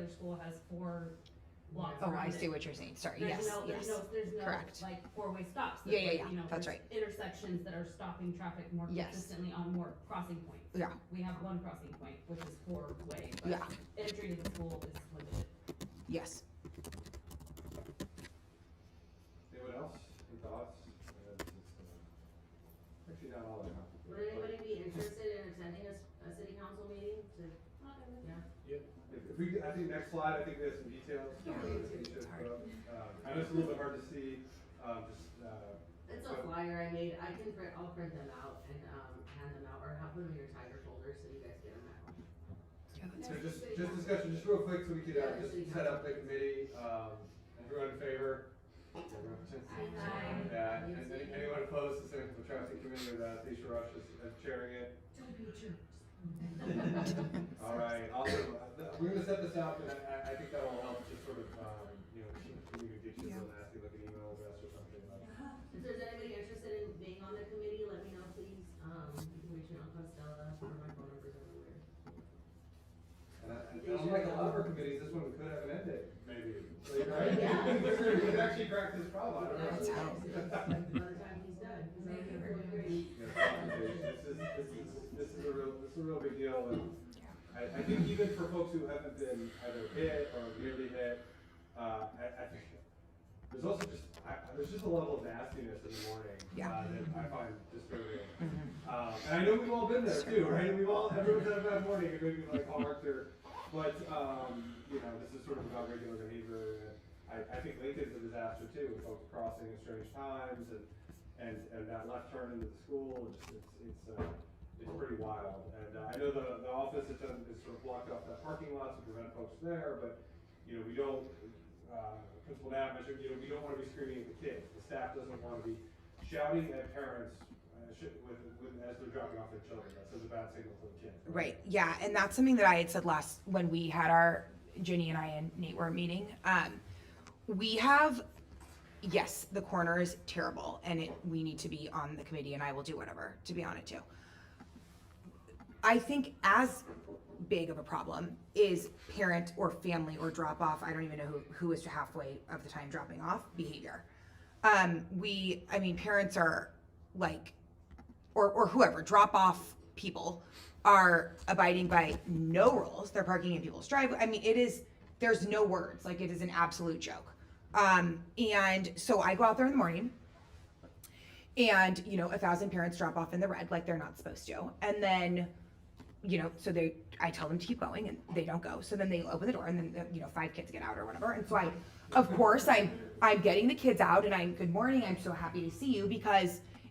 other school has 4 blocks Oh, around I see it. what you're saying. Sorry. There's Yes. there's no Correct. like 4-way stops. Yeah, There's, yeah. That's there's right. intersections that are stopping traffic more Yes. consistently on more crossing points. Yeah. We have 1 crossing point, which is 4-way, but Yeah. entry to the school is limited. Yes. Anyone else? Any thoughts? Actually, not all of them. Would anybody be interested in attending a city council meeting to, yeah? If we, I think next slide, I think there's some details. I know it's a little bit hard to see, It's a flyer I made, I'll print them out and, hand them out, or have them in your tiger folder so you guys get them at home. so just discussion, just real quick, so we could, just set up the committee, everyone in favor? Yeah, and anyone opposed to setting up the traffic committee with, Lisa Rush as chairing it? Don't be a jerk. All right, we're gonna set this up, and I think that'll help just sort of, communicate you and ask you like an email address or something like. If there's anybody interested in being on the committee, let me know, please. You can reach me on Costello, or my phone number's everywhere. And unlike a lot of our committees, this one could have an end date, maybe. Like, right? Yeah. We could actually crack this problem. I don't know. Let's hope. By the time he's done. Maybe we're Really great. This is a real big deal, and I think even for folks who haven't been either hit or nearly hit, I think there's also there's just a level of nastiness in the morning that I find disturbing. And I know we've all been there too, right? Everyone's had a bad morning, and maybe like Hallmark but this is sort of about regular behavior, and I think Lincoln's a disaster too, with folks crossing at strange times and that left turn into the school. It's pretty wild, and I know the office is sort of blocked off that parking lot to prevent folks there, but we don't. Principal Knapp mentioned, we don't want to be screaming at the kids. The staff doesn't want to be shouting at parents as they're dropping off their children. That sends a bad signal to the kids. Right. Yeah. And that's something that I had said when we had Ginny and I and Nate were meeting. We have, yes, the corner is terrible and we need to be on the committee, and I will do whatever to be on it too. I think as big of a problem is parent or family or drop off. I don't even know who is halfway of the time dropping off behavior. Parents are like, or whoever, drop off people are abiding by no rules. They're parking in people's driveway. There's no words. Like, it is an absolute joke. And so I go out there in the morning and, 1,000 parents drop off in the red like they're not supposed to. And then, I tell them to keep going and they don't go. So then they open the door and then, 5 kids get out or whatever. And so I'm getting the kids out and good morning. I'm so happy to see you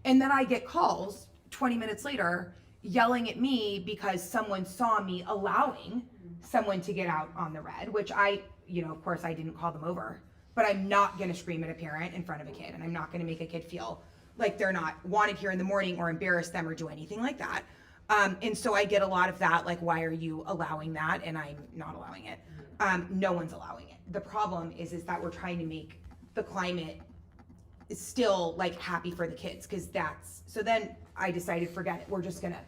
and then I get calls 20 minutes later yelling at me because someone saw me allowing someone to get out on the red, which of course I didn't call them over, but I'm not going to scream at a parent in front of a kid, and I'm not going to make a kid feel like they're not wanted here in the morning or embarrass them or do anything like that. And so I get a lot of that, like, why are you allowing that? And I'm not allowing it. No one's allowing it. The problem is that we're trying to make the climate still like happy for the kids, so then I decided, forget it. We're just gonna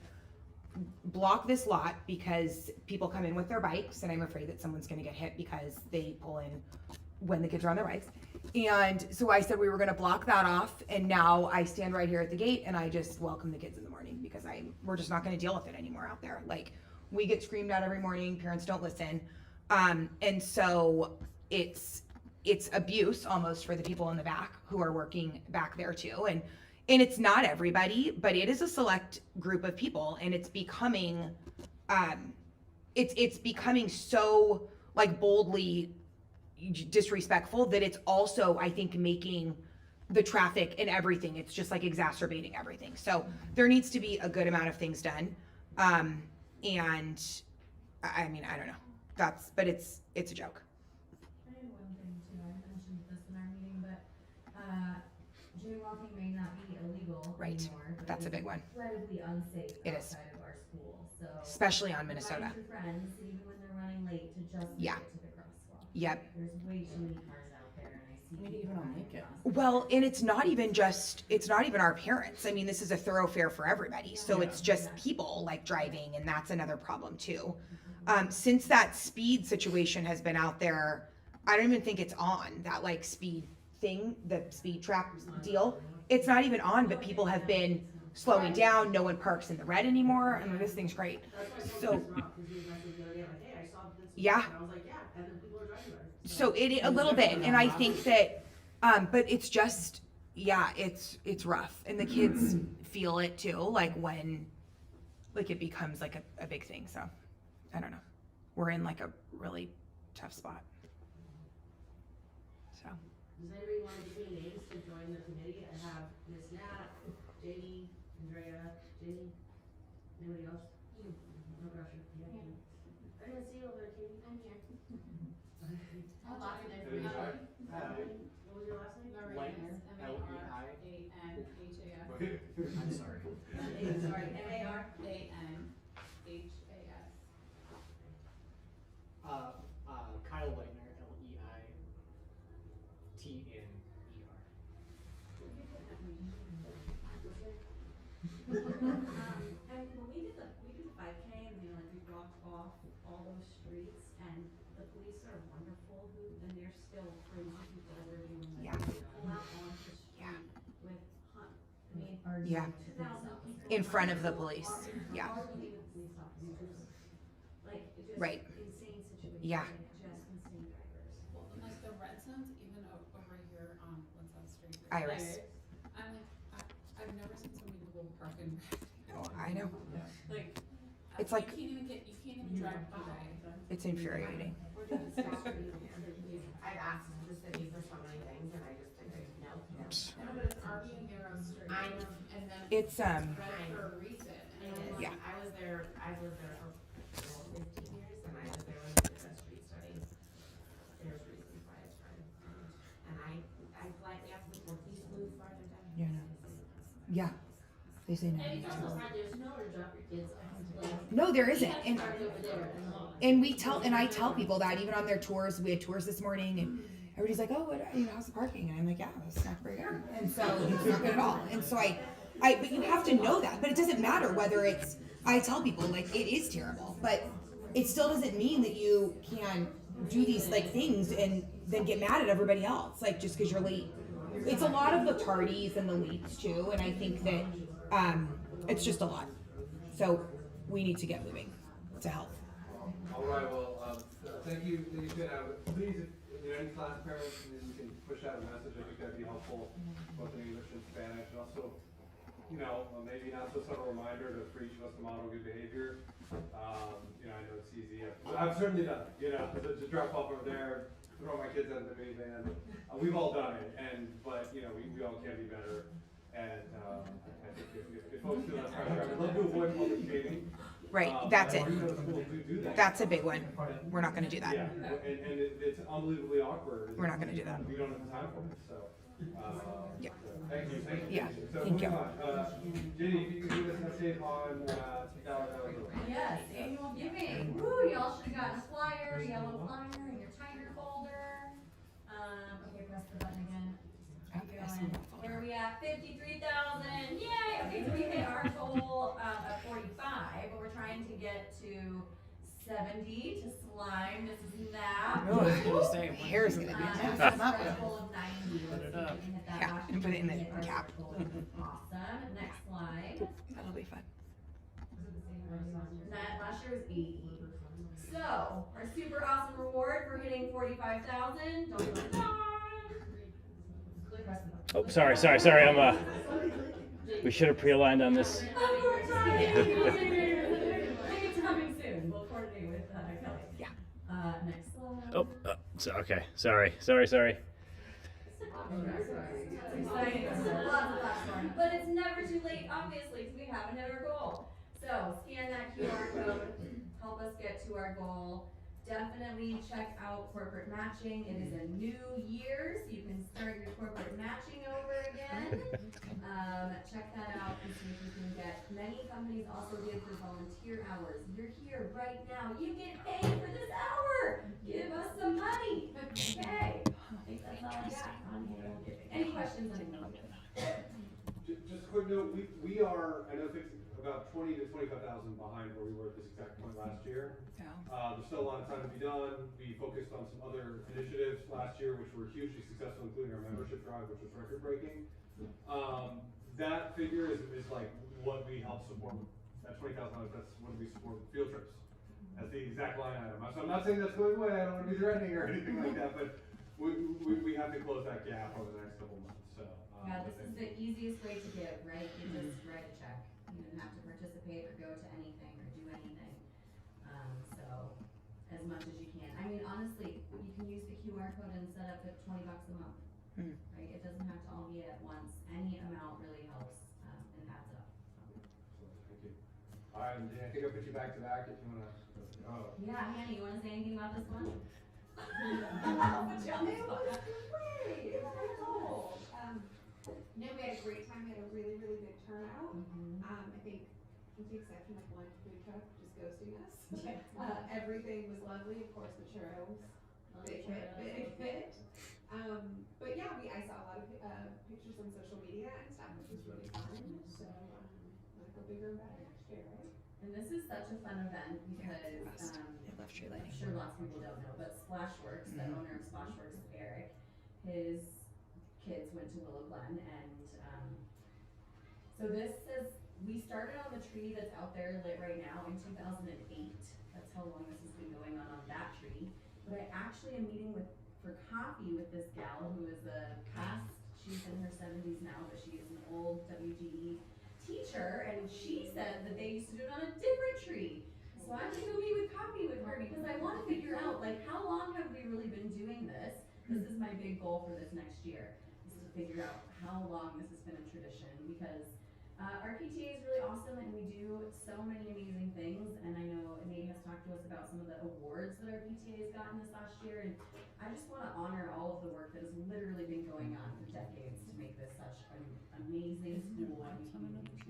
block this lot because people come in with their bikes and I'm afraid that someone's gonna get hit because they pull in when the kids are on their bikes. And so I said we were gonna block that off, and now I stand right here at the gate and I just welcome the kids in the morning because we're just not gonna deal with it anymore out there. Like, we get screamed at every morning, parents don't listen. And so it's abuse almost for the people in the back who are working back there too. And it's not everybody, but it is a select group of people, and it's becoming, it's becoming so like boldly disrespectful that it's also, I think, making the traffic and everything, it's just like exacerbating everything. So there needs to be a good amount of things done. And I don't know, but it's a joke. I had one thing too, I mentioned this in our meeting, but, jaywalking may not be illegal Right. anymore. But That's a it big is one. Incredibly unsafe It is. outside of our school, so. Especially on Minnesota. Find your friends, even when they're running late, to just Yeah. get to the crosswalk. Yep. There's way too many cars out there, and I see. Maybe people even on running Lincoln. across. Well, and it's not even our parents. I mean, this is a thoroughfare for everybody. So it's just people like driving, and that's another problem too. Since that speed situation has been out there, I don't even think it's on that like speed thing, the speed trap deal. It's not even on, but people have been slowing down. No one parks in the red anymore. I mean, this thing's great. That's why I So- told Miss Rock, cause he messaged the other day, like, hey, I saw this. Yeah. And I was like, yeah, and then people are driving better. So it a little bit, and I think that, but it's just, yeah, it's rough, and the kids feel it too, like when, like it becomes like a big thing. So I don't know, we're in like a really tough spot. So Does anybody wanna give me names to join the committee? I have Miss Nat, Jamie, Andrea, Jenny, anybody else? No pressure. Yeah. I didn't see you over there, Katie. I'm here. What I'll talk to Any them. time? was your last name? Lightner, M-A-R-A-N-H-A-S. I'm sorry. Sorry, M-A-R? A-N-H-A-S. Kyle Lightner, L-E-I-T-N-E-R. And when we did the 5K and we blocked off all those streets, and the police are wonderful, and they're still crazy people, they're doing Yeah. pull out onto the street with yeah, 2,000 people. in front of the police. Yeah, Arguing with police officers. Like, it just Right. insane situation. Yeah. Like, just insane drivers. Well, and like the red zones, even over here on what's that street? Iris. I'm like, I've never seen so many people park in red. Oh, I know. Like, It's you like- can't even drive by. It's infuriating. We're doing stop street. I've asked the city for so many things and I just think, no. I know, but it's already a narrow street. I know. And then It's red for a reason. And I'm like, Yeah. I was there for 15 years and I was there when they did the street study. There's reasons why it's red. And I politely asked them, well, please move farther down. Yeah, no. Yeah, they say no. And it's also hard, there's nowhere to drop your kids off. Like, No, there isn't. And park over there. and I tell people that even on their tours. We had tours this morning, and everybody's like, "Oh, how's the parking?" And I'm like, "Yeah, it's not very good." And so it's not good at all. And so but you have to know that. But it doesn't matter whether it's. I tell people like it is terrible, but it still doesn't mean that you can do these like things and then get mad at everybody else, like just because you're late. It's a lot of the tardies and the leads too, and I think that it's just a lot. So we need to get moving to help. All right, well, thank you, Ken. Please, if you know, any class parents, you can push out a message. I think that'd be helpful, both in English and Spanish, and also, maybe not so subtle reminder to for each of us to model good behavior. I know it's easy. I've certainly done it, to drop off over there, throw my kids out of the minivan. We've all done it, but we all can be better. And I think if folks feel that pressure, I would love to avoid public shaming. Right, that's I it. know schools do that. That's a big one. We're not going to do that. Yeah, and it's unbelievably awkward. We're not gonna do that. We don't have the time for it, so. Yeah. Thank you. Yeah, So thank you. moving on, Jenny, if you could give us an update on, Yes, annual giving. Woo, y'all should have gotten a flyer, yellow flyer in your tiger folder. Okay, press the button again. Keep going. Where are we at? 53,000. Yay! Okay, so we hit our goal of 45, but we're trying to get to 70 to slime. This is nap. Oh, I was gonna say, hair's gonna be a mess. Stretch Not good. goal of 90. Let's see if we can hit that. Yeah, last and put it in the year. Hit our cap. stretch goal. Awesome. Next slide. That'll be fun. Last year was 80. So, our super awesome reward for hitting 45,000. Don't go on. Press the button. Oh, sorry. I'm we should have pre-aligned on this. Maybe it's coming soon. We'll coordinate with Kelly. Yeah. Next slide. Oh, okay. Sorry. It's exciting. This is lots of platform, but it's never too late, obviously, because we haven't hit our goal. So scan that QR code, help us get to our goal. Definitely check out corporate matching. It is a new year, so you can start your corporate matching over again. Check that out and see if you can get. Many companies also give for volunteer hours. You're here right now. You get paid for this hour. Give us some money. Okay. I think that's all I got on annual giving. Any questions on annual giving? Just a quick note, we are, I know things, about 20 to 25,000 behind where we were at this exact point last year. Yeah. There's still a lot of time to be done. We focused on some other initiatives last year, which were hugely successful, including our membership drive, which was record breaking. That figure is like what we help support. That $20,000, that's what we support with field trips. That's the exact line item. So I'm not saying that's going away. I don't want to be threatening or anything like that, but we have to close that gap over the next couple months. So Yeah, this is the easiest way to give, right? You just write a check. You don't have to participate or go to anything or do anything. So as much as you can. I mean, honestly, you can use the QR code and set up at $20 a month, Mm. right? It doesn't have to all be at once. Any amount really helps, and adds up. thank you. All right, and I think I'll put you back to back if you want to. Oh. Yeah, Hannah, you wanna say anything about this one? No, we had a great time, we had a really, really good turnout. Mhm. I think with the exception of one food truck just ghosting us. Everything was lovely, of course, the churros, big hit. But yeah, I saw a lot of, pictures on social media and stuff, which was really fun, so, wanna go bigger and better next year, right? And this is such a fun event because, They love tree I'm lighting. sure lots of people don't know, but Splashworks, the owner of Splashworks, Eric, his kids went to Willow Glen, and so this is, we started on the tree that's out there lit right now in 2008. That's how long this has been going on that tree. But I actually am meeting for coffee with this gal who is a past, she's in her 70s now, but she is an old WGE teacher, and she said that they used to do it on a different tree. So I'm gonna go meet with coffee with her because I wanna figure out, like, how long have we really been doing this? This is my big goal for this next year, is to figure out how long this has been a tradition, because our PTA is really awesome and we do so many amazing things, and I know Nate has talked to us about some of the awards that our PTA has gotten this last year, and I just wanna honor all of the work that has literally been going on for decades to make this such an amazing school and community.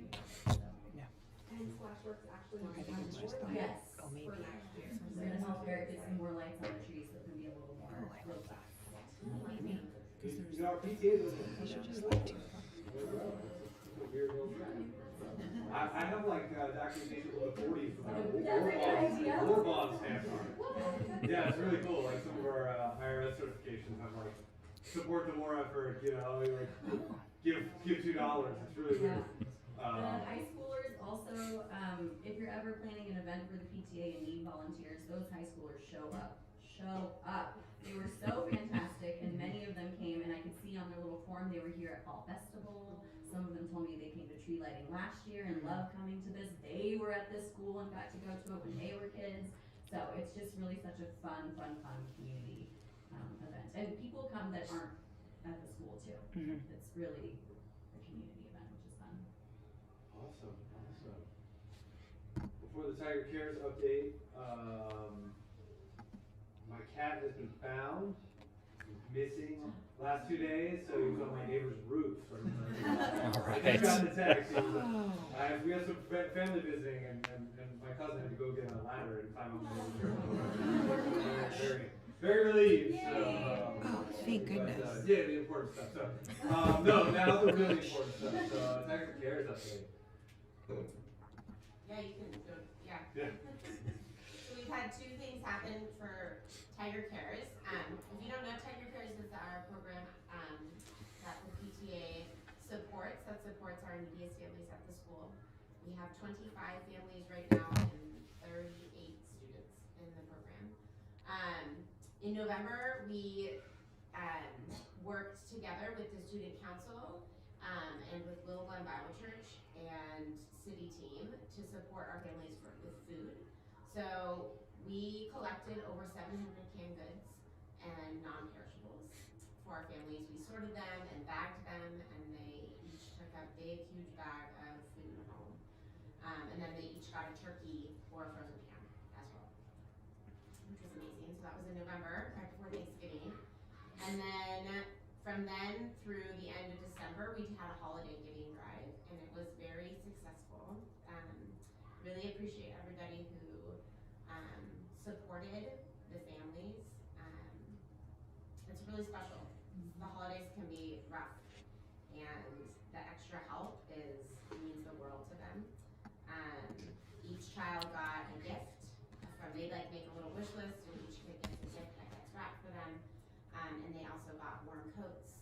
So, And Splashworks actually wants I to think have it's more just lights yes. Oh, maybe. for next year. We're gonna help Eric get some more lights on the trees so it can be a little more Oh, I love that. maybe. You know, our PTA is They should just light two. I have like documentation from the 40s for like That's a good idea. war bond stamps on it. Yeah, it's really cool. Like some of our IRS certifications have like support the war effort. You know, like give $2. It's really weird. The high schoolers also, if you're ever planning an event for the PTA and need volunteers, those high schoolers show up. They were so fantastic, and many of them came, and I could see on their little form they were here at Fall Festival. Some of them told me they came to tree lighting last year and loved coming to this. They were at this school and got to go to it when they were kids. So it's just really such a fun community event. And people come that aren't at the school too. Mhm. It's really a community event, which is fun. Awesome. Before the Tiger Cares update, my cat has been found. He's missing last 2 days, so he was on my neighbor's roof. So I just got the text. He was, we had some family visiting, and my cousin had to go get a ladder and climb up the neighbor's roof. Very relieved. So, Oh, thank goodness. But, yeah, the important stuff. So, no, now the really important stuff. So, Tiger Cares update. Yeah, you can go, yeah. Yeah. So we've had two things happen for Tiger Cares. If you don't know, Tiger Cares is our program, that the PTA supports, that supports our neediest families at the school. We have 25 families right now and 38 students in the program. In November, we, worked together with the student council, and with Willow Glen Bible Church and city team to support our families with food. So we collected over 700 canned goods and non-perishables for our families. We sorted them and bagged them, and they each took a big, huge bag of food home. And then they each got a turkey or a frozen ham as well, which was amazing. So that was in November, right before Thanksgiving. And then from then through the end of December, we had a holiday giving drive, and it was very successful. Really appreciate everybody who supported the families. It's really special. The holidays can be rough, and the extra help means the world to them. child got a gift from, they like make a little wish list and each kid gets a gift that gets wrapped for them. And they also got warm coats.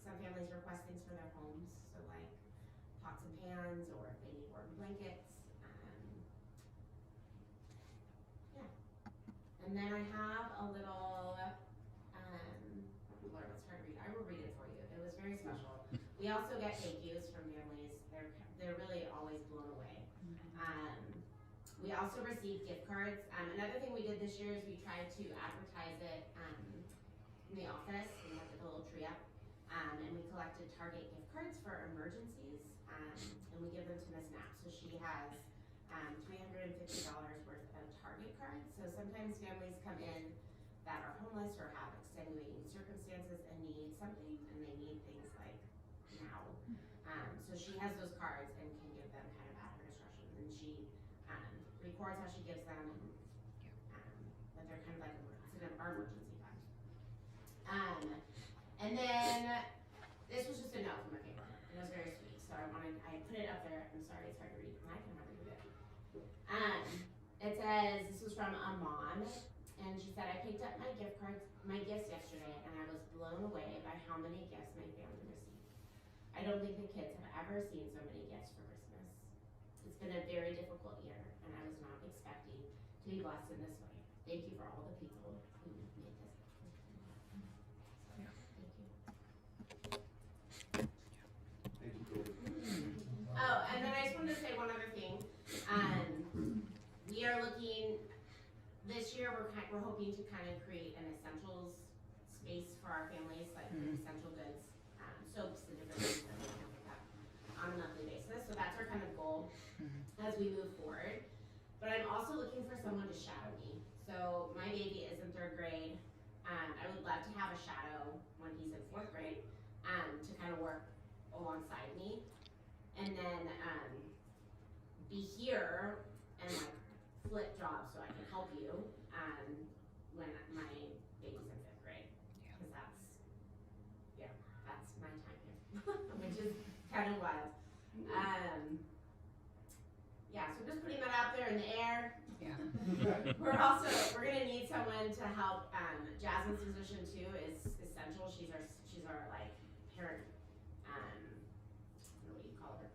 Some families request things for their homes, so like pots and pans, or if they need warm blankets. Yeah. And then I have a little, Lord, it's hard to read. I will read it for you. It was very special. We also get thank yous from families. They're really always blown away. We also received gift cards. Another thing we did this year is we tried to advertise it in the office. We had the little tree up, and we collected Target gift cards for emergencies, and we give them to Miss Knapp. So she has $350 worth of Target cards. So sometimes families come in that are homeless or have extenuating circumstances and need something, and they need things like now. So she has those cards and can give them kind of at her discretion, and she records how she gives them, and but they're kind of like our emergency fund. And then this was just a note from a family. It was very sweet, so I put it up there. I'm sorry, it's hard to read, and I can hardly read it. It says, this was from a mom, and she said, I picked up my gifts yesterday, and I was blown away by how many gifts my family received. I don't think the kids have ever seen so many gifts for Christmas. It's been a very difficult year, and I was not expecting to be blessed in this way. Thank you for all the people who made this. So, thank you. Thank you, David. Oh, and then I just wanted to say one other thing. We are looking, this year we're hoping to kind of create an essentials space for our families, like essential goods, soaps and different things that we can pick up on a monthly basis. So that's our kind of goal as we move forward. But I'm also looking for someone to shadow me. So my baby is in 3rd grade. I would love to have a shadow when he's in 4th grade, to kind of work alongside me. And then be here and like flip jobs so I can help you when my baby's in 5th grade. Because that's my time here, which is kind of wild. Yeah, so just putting that out there in the air. Yeah. We're gonna need someone to help. Jasmine's position too is essential. She's our like parent, what do you call her?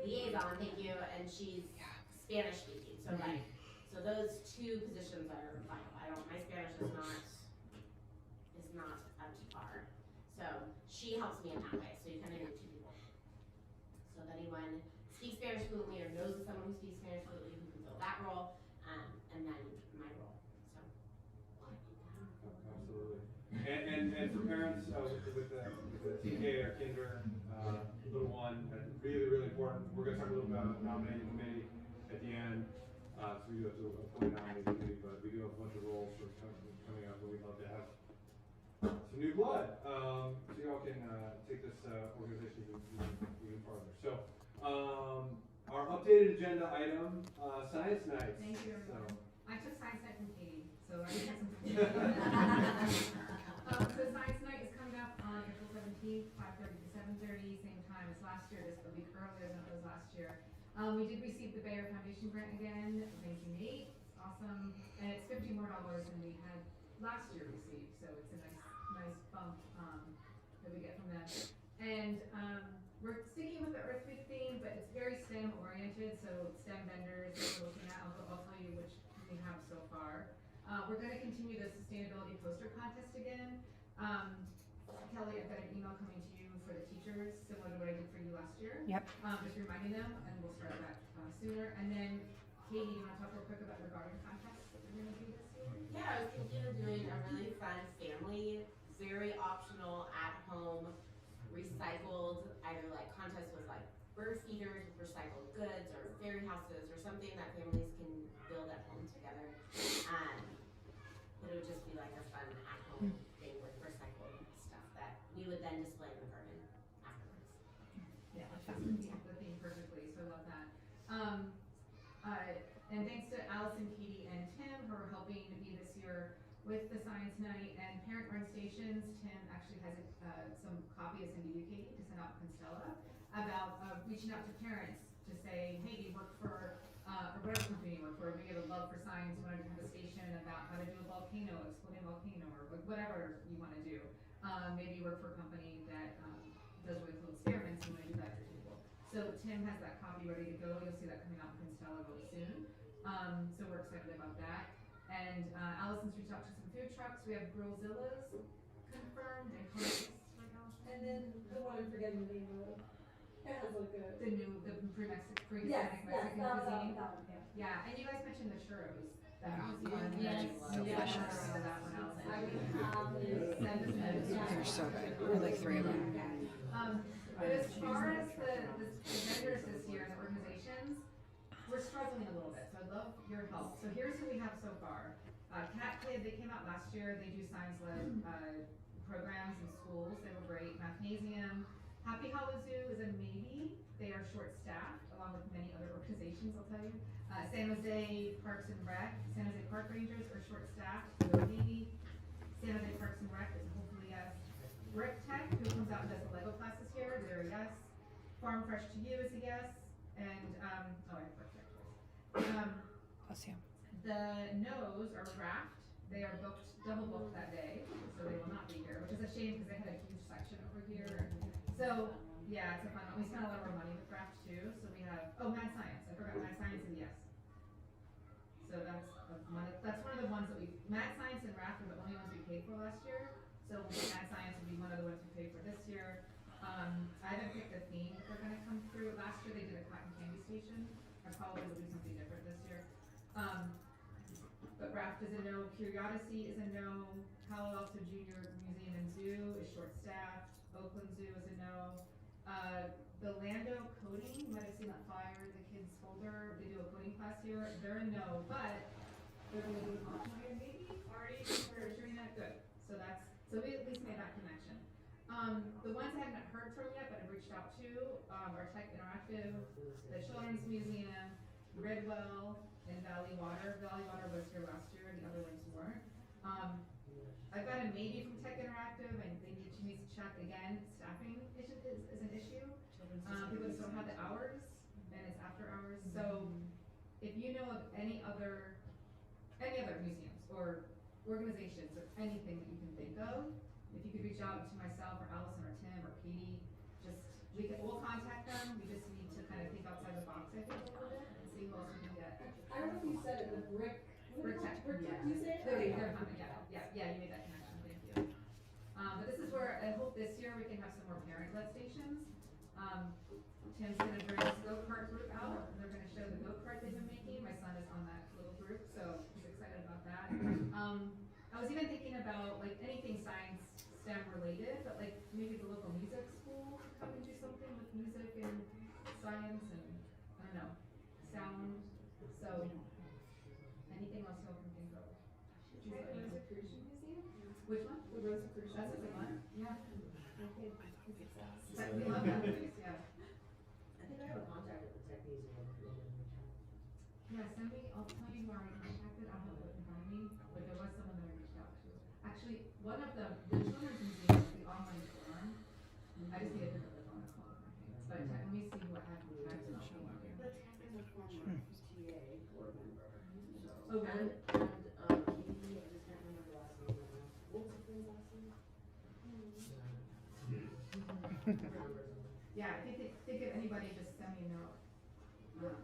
Liaison, thank you. And she's Spanish speaking. So so those 2 positions are vital. My Spanish is not up to par. So she helps me in that way. So you kind of need 2 people. So if anyone speaks Spanish fluently or knows of someone who speaks Spanish fluently who can fill that role, and then my role. So. Absolutely. And for parents with the PTA or kinder little one, really, really important. We're going to talk a little about nominating committee at the end. So we do have to appoint a nominating committee, but we do have a bunch of roles coming up, but we'd love to have some new blood. So y'all can take this organization even farther. So our updated agenda item, science night. Thank you, everyone. I took science night from Katie, so I did some. So science night is coming up on April 17th, 5:30 to 7:30, same time as last year, just a week earlier than it was last year. We did receive the Bayer Foundation grant again. Thank you, Nate. It's awesome, and it's $50 more than we had last year received, so it's a nice bump that we get from them. And we're sticking with the Earth Week theme, but it's very STEM oriented, so STEM vendors that we're looking at, I'll tell you which we have so far. We're going to continue the sustainability poster contest again. Kelly, I've got an email coming to you for the teachers, similar to what I did for you last year. Yep. Just reminding them, and we'll start that sooner. And then, Katie, you want to talk real quick about your garden contest that we're going to do this year? Yeah, I was thinking of doing a really fun family, very optional, at-home, recycled, either like contest with like bird feeders with recycled goods or fairy houses or something that families can build at home together. But it would just be like a fun at-home thing with recycled stuff that we would then display in the garden afterwards. Yeah, that fits the theme perfectly, so I love that. And thanks to Allison, Katie, and Tim who are helping me this year with the science night and parent run stations. Tim actually has some copy of send to you, Katie, to send out Constella about reaching out to parents to say, hey, do you work for or whatever company you work for, maybe you have a love for science, you wanna have a station about how to do a volcano, exploding volcano, or like whatever you wanna do. Maybe you work for a company that, does really cool experiments, you wanna do that at your table. So Tim has that copy ready to go, you'll see that coming out in Stella really soon. So we're excited about that. And, Allison's reached out to some food trucks, we have Grillzillas confirmed and Connie's right now. And then the one I'm forgetting the name of, it has like a. The new, the pre-Mexican Yes, Mexican that cuisine. one, yeah. Yeah, and you guys mentioned the churros. That was Yeah. one. Yes. Delicious. That one else. I would have Send us those. They're so good. I like 3 of them. But as far as the vendors this year and the organizations, we're struggling a little bit, so I'd love your help. So here's who we have so far. Cat Kid, they came out last year, they do science-led, programs in schools, they were great. Mathnasium, Happy Hollow Zoo is a maybe, they are short-staffed, along with many other organizations, I'll tell you. San Jose Parks and Rec, San Jose Park Rangers are short-staffed, they're a maybe. San Jose Parks and Rec is hopefully yes. Brick Tech, who comes out and does the Lego classes here, they're a yes. Farm Fresh to You is a yes, and, I have Brick Tech twice. Bless you. The No's are Raft, they are booked, double booked that day, so they will not be here, which is a shame, because they had a huge section over here. So, yeah, it's a fun one, we spent a lot of our money with Raft too, so we have, Mad Science, I forgot, Mad Science is yes. So that's one of the ones that Mad Science and Raft are the only ones we paid for last year, so Mad Science would be one of the ones we paid for this year. I haven't picked a theme that they're gonna come through, last year they did a cotton candy station, I probably will do something different this year. But Raft is a no, Curiosity is a no, Palo Alto Junior Museum and Zoo is short-staffed, Oakland Zoo is a no. The Lando Coding, you might have seen that flyer, the kids folder, they do a coding class here, they're a no, but they're gonna do a multiplayer maybe, already for Trina, good. So we at least made that connection. The ones I haven't heard from yet, but I've reached out to, are Tech Interactive, the Children's Museum, Redwell, and Valley Water. Valley Water was here last year, the other ones weren't. I've got a maybe from Tech Interactive, and she needs to check again, staffing is an issue. People just don't have the hours, and it's after hours, so if you know of any other museums, or organizations, or anything that you can think of, if you could reach out to myself, or Allison, or Tim, or Katie, we'll contact them, we just need to kind of think outside the box, I think, a little bit, and see who else we can get. I don't know if you said it, the brick. Brick Tech. Brick Tech, you say it? They're coming, yeah, you made that connection, thank you. But this is where, I hope this year we can have some more parent-led stations. Tim's gonna bring his go-kart group out, and they're gonna show the go-kart they've been making, my son is on that little group, so he's excited about that. I was even thinking about, like, anything science, STEM related, but like, maybe the local music school could come and do something with music and science and, I don't know, sound, so, anything else y'all can think of? Try the Rosicrucian Museum? Which one? The Rosicrucian. That's a good one, yeah. Okay. But we love that place, yeah. I think I have a contact at the Tech Museum. Yeah, send me, I'll tell you who I contacted, I'll have it in front of me, but there was someone that I reached out to. Actually, one of them, the Children's Museum, the online forum, I just need to pick up the phone and call them, but let me see what I have contacted, I'll show you. The Tech is a former PTA board member, so. Oh, really? Katie, I just can't remember the last name right now. What was her friend's last name? Yeah, if you think of anybody, just send me a note.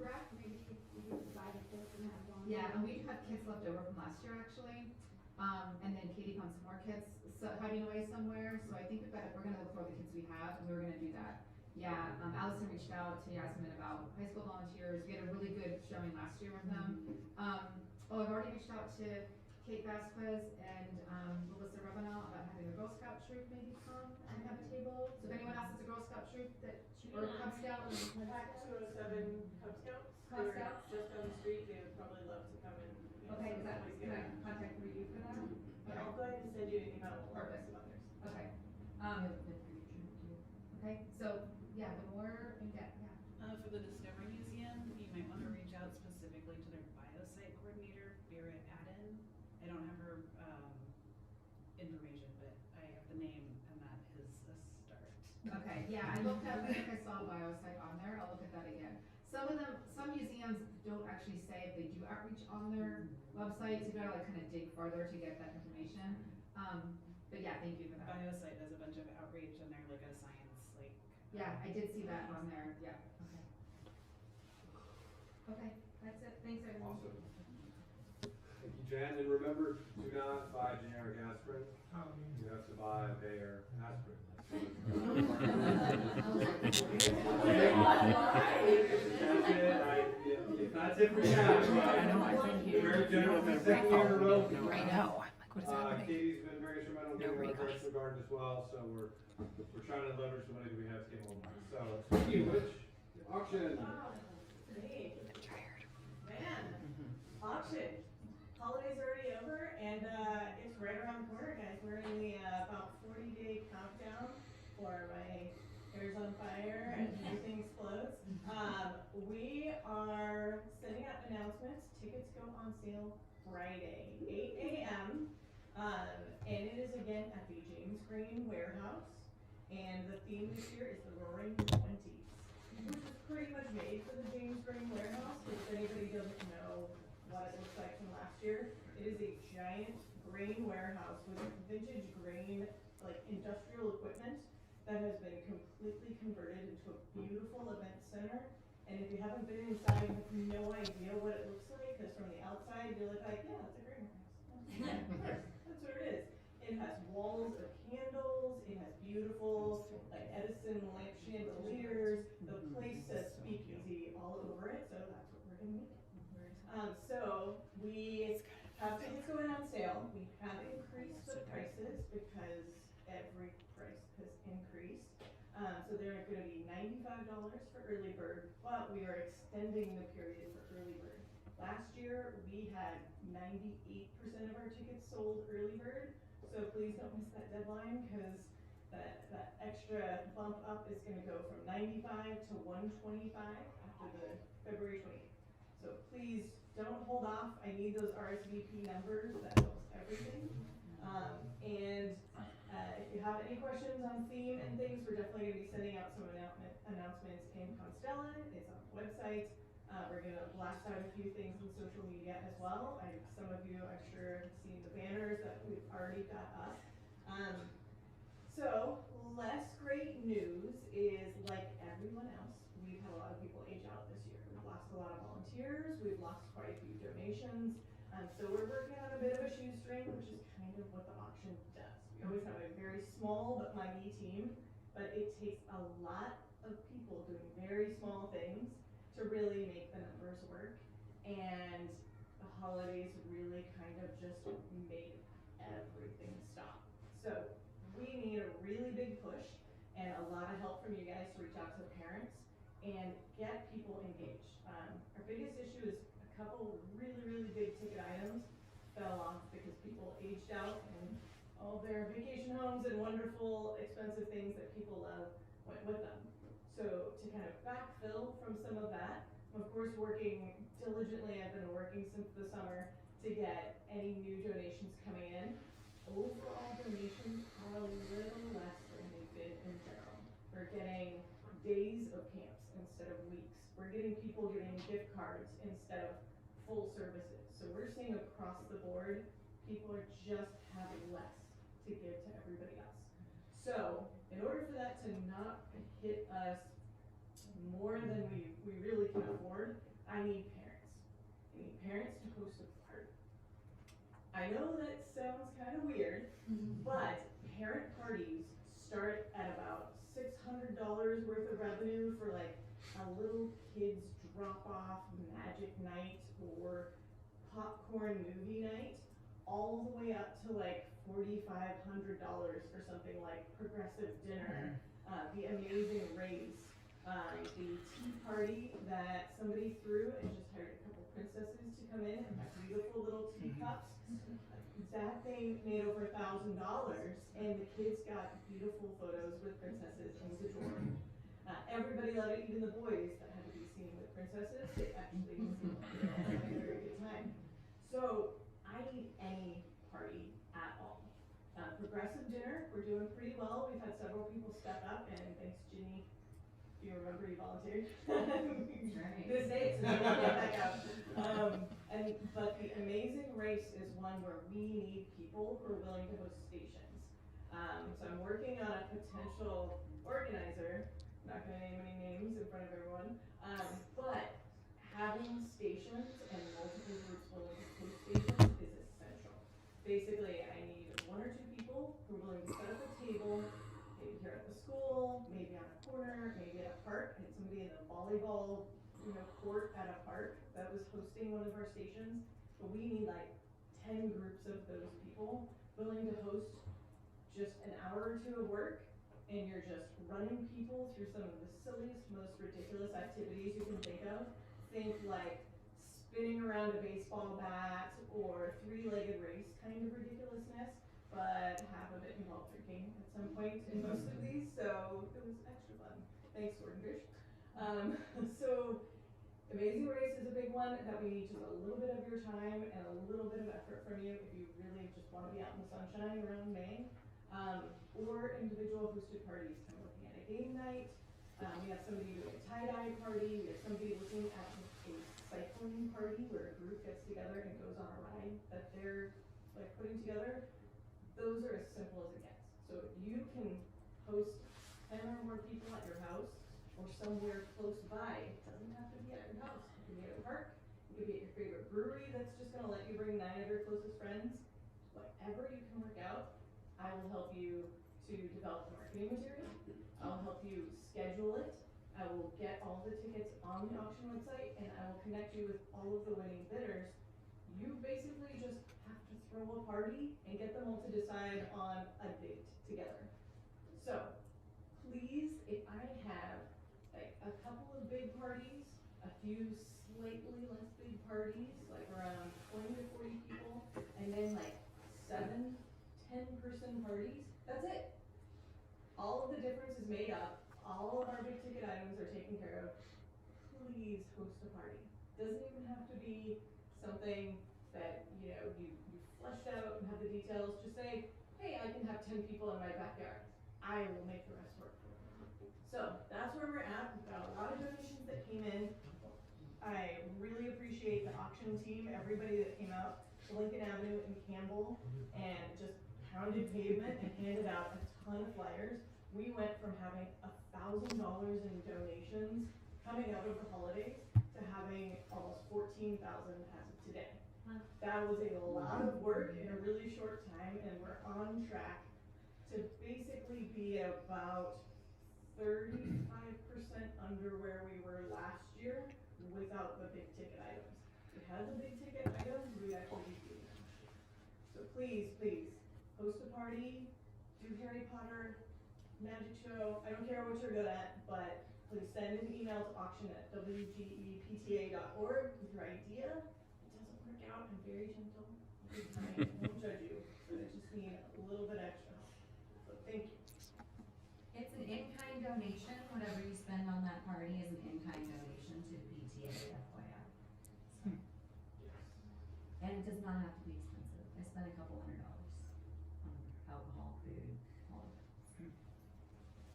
Raft, maybe we could buy the kits and have one. Yeah, and we have kits left over from last year, actually. And then Katie found some more kits, so hiding away somewhere, so I think we're gonna look for the kits we have, and we were gonna do that. Yeah, Allison reached out to Yasmin about high school volunteers, we had a really good showing last year with them. I've already reached out to Kate Vasquez and, Melissa Ravenel about having the Girl Scout troop maybe come and have a table. So if anyone else has a Girl Scout troop or Cub Scout. Pack 207 Cub Scouts. Cub They're Scouts? just down the street, they would probably love to come and. Okay, can I contact for you for that? But I'll go ahead and send you an email with Perfect. some others. Okay. Okay, so, yeah, the more, yeah. For the Discovery Museum, you might want to reach out specifically to their biosite coordinator, Vera Adden. I don't have her, information, but I have the name, and that is a start. Okay, yeah, I looked up, I think I saw biosite on there, I'll look at that again. some museums don't actually say if they do outreach on their website, so you gotta like kind of dig further to get that information. But yeah, thank you for that. BioSite does a bunch of outreach and they're like a science, like. Yeah, I did see that on there, yeah, okay. Okay, that's it, thanks everyone. Awesome. Thank you, Jen, and remember, do not buy generic aspirin. You have to buy a Bayer aspirin. It's not tip for tat, but very generous, second year in a row. I know. I'm like, what is happening? Katie's been very instrumental in getting our Nobody grants goes. regard as well, so we're trying to leverage the money that we have to get more money. So, speaking of which, auction. Wow, neat. I'm tired. Man, auction. Holiday's already over and it's right around the corner, guys. We're in the about 40-day countdown for my hair's on fire and everything explodes. We are sending out announcements. Tickets go on sale Friday, 8 a.m. And it is again at the James Green Warehouse. And the theme this year is the Roaring Twenties, which was pretty much made for the James Green Warehouse. If anybody doesn't know what it looks like from last year, it is a giant grain warehouse with vintage grain, like industrial equipment that has been completely converted into a beautiful event center. And if you haven't been inside, you have no idea what it looks like, because from the outside, you're like, yeah, it's a grain warehouse. That's what it is. It has walls of candles, it has beautiful, like Edison lamp chandeliers, the place says speakeasy all over it, so that's what we're gonna make it. So we have tickets going on sale. We have increased the prices because every price has increased. So they're gonna be $95 for early bird, but we are extending the period for early bird. Last year, we had 98% of our tickets sold early bird, so please don't miss that deadline, because that extra bump up is gonna go from 95 to 125 after the February 28th. So please don't hold off. I need those RSVP numbers. That helps everything. If you have any questions on theme and things, we're definitely going to be sending out some announcements in Constella. It's on the website. We're going to blast out a few things in social media as well. Some of you, I'm sure, have seen the banners that we've already got up. So, less great news is, like everyone else, we've had a lot of people age out this year. We've lost a lot of volunteers, we've lost quite a few donations, so we're working on a bit of a shoestring, which is kind of what the auction does. We always have a very small but mighty team, but it takes a lot of people doing very small things to really make the numbers work, and the holidays really kind of just made everything stop. So we need a really big push and a lot of help from you guys to reach out to the parents and get people engaged. Our biggest issue is a couple really, really big ticket items fell off because people aged out and all their vacation homes and wonderful expensive things that people love went with them. So to kind of backfill from some of that, I'm of course working diligently. I've been working since the summer to get any new donations coming in. Overall donations are a little less than they've been in general. We're getting days of camps instead of weeks. We're getting people getting gift cards instead of full services. So we're seeing across the board, people are just having less to give to everybody else. So in order for that to not hit us more than we really can afford, I need parents. I need parents to host a party. I know that sounds kind of weird, but parent parties start at about $600 worth of revenue for like a little kid's drop-off magic night or popcorn movie night, all the way up to like $4,500 for something like progressive dinner, the amazing race, the tea party that somebody threw and just hired a couple princesses to come in and have beautiful little teacups. That thing made over $1,000, and the kids got beautiful photos with princesses. It was adorable. Everybody loved it, even the boys that had to be seen with princesses. They actually seemed like they all had a very good time. So I need any party at all. Progressive dinner, we're doing pretty well. We've had several people step up, and thanks Ginny if you remember, you volunteered. right. This day, so you can get back out. But the Amazing Race is one where we need people who are willing to host stations. So I'm working on a potential organizer, I'm not gonna name any names in front of everyone, but having stations and multiple groups willing to host stations is essential. Basically, I need 1 or 2 people who are willing to set up a table, maybe here at the school, maybe on a corner, maybe at a park. I had somebody in the volleyball, court at a park that was hosting one of our stations, but we need like 10 groups of those people willing to host just an hour or 2 of work, and you're just running people through some of the silliest, most ridiculous activities you can think of. Think like spinning around a baseball bat or 3-legged race kind of ridiculousness, but half of it involved drinking at some point in most of these, so it was extra fun. Thanks, Gordon Fish. So Amazing Race is a big one that we need just a little bit of your time and a little bit of effort from you if you really just want to be out in the sunshine around May. Or individual hosted parties, kind of looking at a game night. We have somebody doing a tie-dye party. We have somebody looking at a cycling party where a group gets together and goes on a ride that they're like putting together. Those are as simple as it gets. So if you can host 10 or more people at your house or somewhere close by, it doesn't have to be at your house. It can be at a park. It could be at your favorite brewery that's just gonna let you bring 9 of your closest friends. Whatever you can work out, I will help you to develop the marketing material. I'll help you schedule it. I will get all the tickets on the auction website, and I will connect you with all of the winning bidders. You basically just have to throw a party and get them all to decide on a date together. So please, if I have like a couple of big parties, a few slightly less big parties, like around 20 to 40 people, and then like 7, 10-person parties, that's it. All of the difference is made up. All of our big ticket items are taken care of. Please host a party. Doesn't even have to be something that you fleshed out and have the details. Just say, hey, I can have 10 people in my backyard. I will make the rest work for you. So that's where we're at. We've got a lot of donations that came in. I really appreciate the auction team, everybody that came out to Lincoln Avenue in Campbell and just pounded pavement and handed out a ton of flyers. We went from having $1,000 in donations coming out of the holidays to having almost 14,000 as of today. That was a lot of work in a really short time, and we're on track to basically be about 35% under where we were last year without the big ticket items. If we had the big ticket items, we'd actually be doing them. So please, host a party, do Harry Potter, magic show. I don't care what you're good at, but please send an email to auction@wgepta.org with your idea. If it doesn't work out, I'm very gentle. Every time, I won't judge you, but I just need a little bit extra help. So thank you. It's an in-kind donation. Whatever you spend on that party is an in-kind donation to the PTA, FYI. So. And it does not have to be expensive. I spent a couple $100 on alcohol, food, all of it.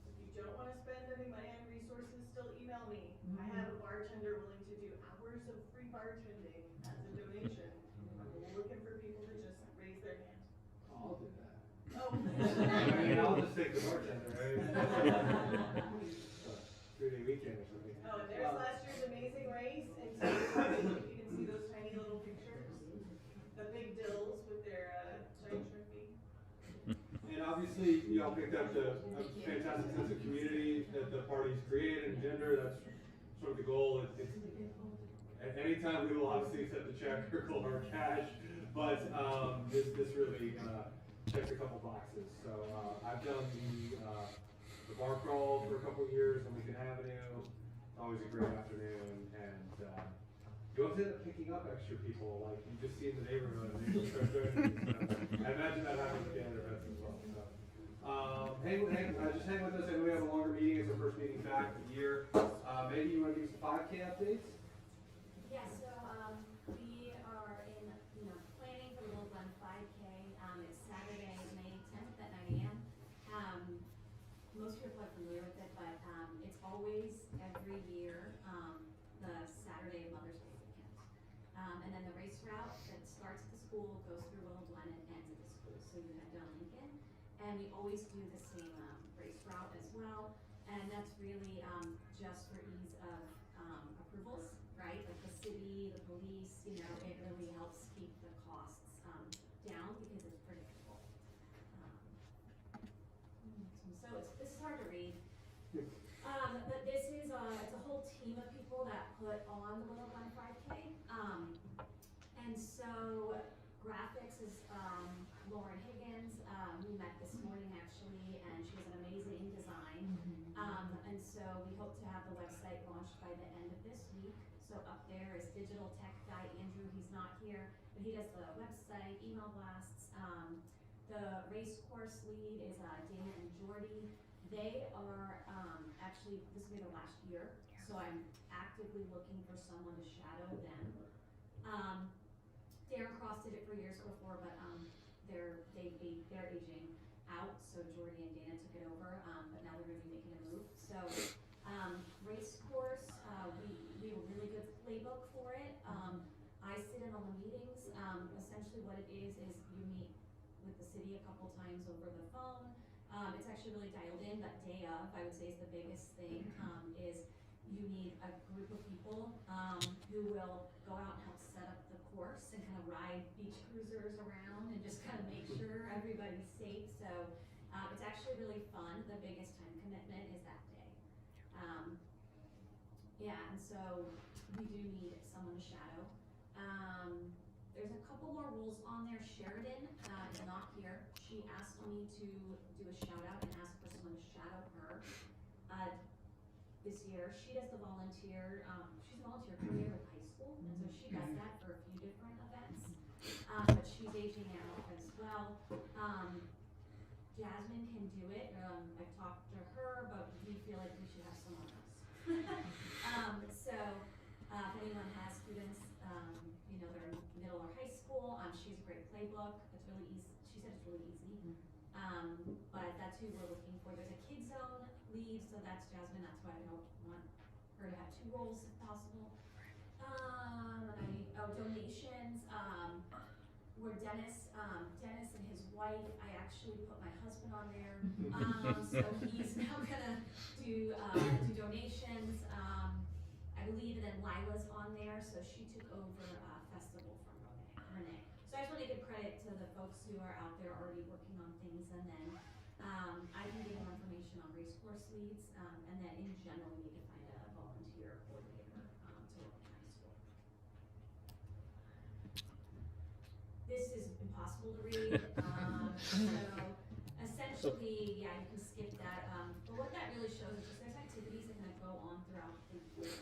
If you don't want to spend any money on resources, still email me. I have a bartender willing to do hours of free bartending as a donation. I'm looking for people to just raise their hand. I'll do that. Oh. I mean, I'll just take the bartender, right? 3-day weekend or something. Oh, and there's last year's Amazing Race, and so you can see those tiny little pictures. The big dills with their giant shrimp feet. And obviously, y'all picked up a fantastic sense of community that the parties create and gender. That's sort of the goal. At any time we will obviously accept the check or cash, but this really checks a couple boxes. So I've done the bar crawl for a couple years on Lincoln Avenue. It's always a great afternoon, and you always end up picking up extra people. Like you just see in the neighborhood, and they start joining you. So I imagine that happens at the other events as well. So just hang with us. I know we have a longer meeting. It's our first meeting back of the year. Maybe you want to give us 5K updates? Yeah, so we are in, planning for the Little Glen 5K. It's Saturday, May 10th at 9 a.m. Most people are familiar with it, but it's always then the race route that starts at the school, goes through Willow Glen and ends at the school, so you head down Lincoln. And we always do the same, race route as well, and that's really, just for ease of, approvals, right? Like the city, the police, you know, it really helps keep the costs, down because it's predictable. So this is hard to read. But this is, it's a whole team of people that put on the Willow Glen 5K. And so graphics is, Lauren Higgins, we met this morning actually, and she has an amazing design. And so we hope to have the website launched by the end of this week. So up there is digital tech guy Andrew, he's not here, but he does the website, email blasts. The race course lead is Dana and Jordy. They are actually, this will be their last year, so I'm actively looking for someone to shadow them. Darren Cross did it for years before, but they're aging out, so Jordy and Dana took it over, but now they're gonna be making a move. So race course, we have a really good playbook for it. I sit in all the meetings. Essentially what it is you meet with the city a couple times over the phone. It's actually really dialed in, but day of, I would say, is the biggest thing, is you need a group of people who will go out and help set up the course and kind of ride beach cruisers around and just kind of make sure everybody's safe. So it's actually really fun. The biggest time commitment is that day. Yeah, and so we do need someone to shadow. There's a couple more rules on there. Sheridan is not here. She asked me to do a shout out and ask for someone to shadow her this year. She does the volunteer, she's a volunteer coordinator with high school, and so she does that for a few different events. But she's aging out as well. Jasmine can do it. I've talked to her, but we feel like we should have someone else. So if anyone has students, you know, they're in middle or high school, she has a great playbook. It's really easy. She said it's really easy. But that's who we're looking for. There's a kid zone lead, so that's Jasmine. That's why I don't want her to have 2 roles if possible. Donations. Where Dennis and his wife, I actually put my husband on there. So he's now gonna do donations. I believe, and then Lila's on there, so she took over festival from Renee. So I just want to give credit to the folks who are out there already working on things, and then I can give more information on race course leads, and then in general we need to find a volunteer coordinator to work in high school. This is impossible to read, so essentially, yeah, you can skip that. But what that really shows is just there's activities that kind of go on throughout the year.